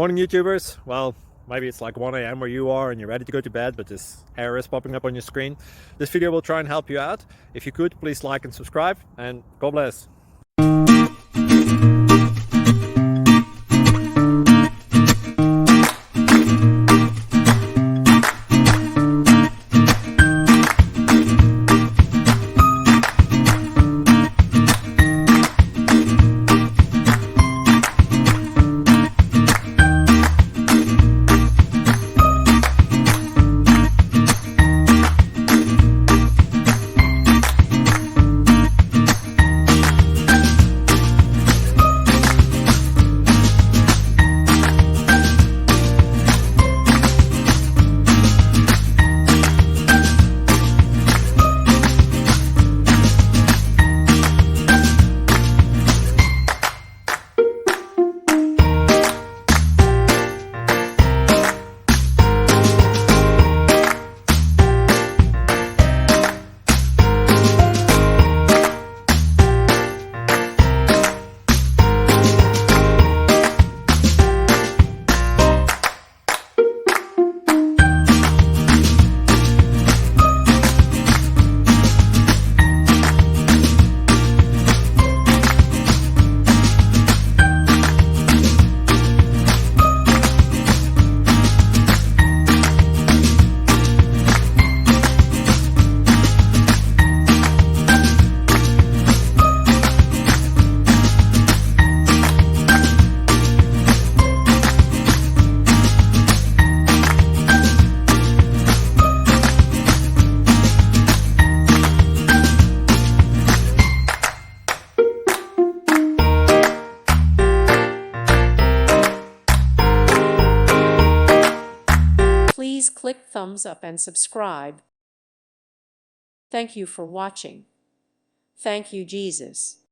Morning YouTubers. Well, maybe it's like 1 a.m. where you are and you're ready to go to bed, but this error is popping up on your screen. This video will try and help you out. If you could, please like and subscribe, and God bless. Please click thumbs up and subscribe. Thank you for watching. Thank you, Jesus.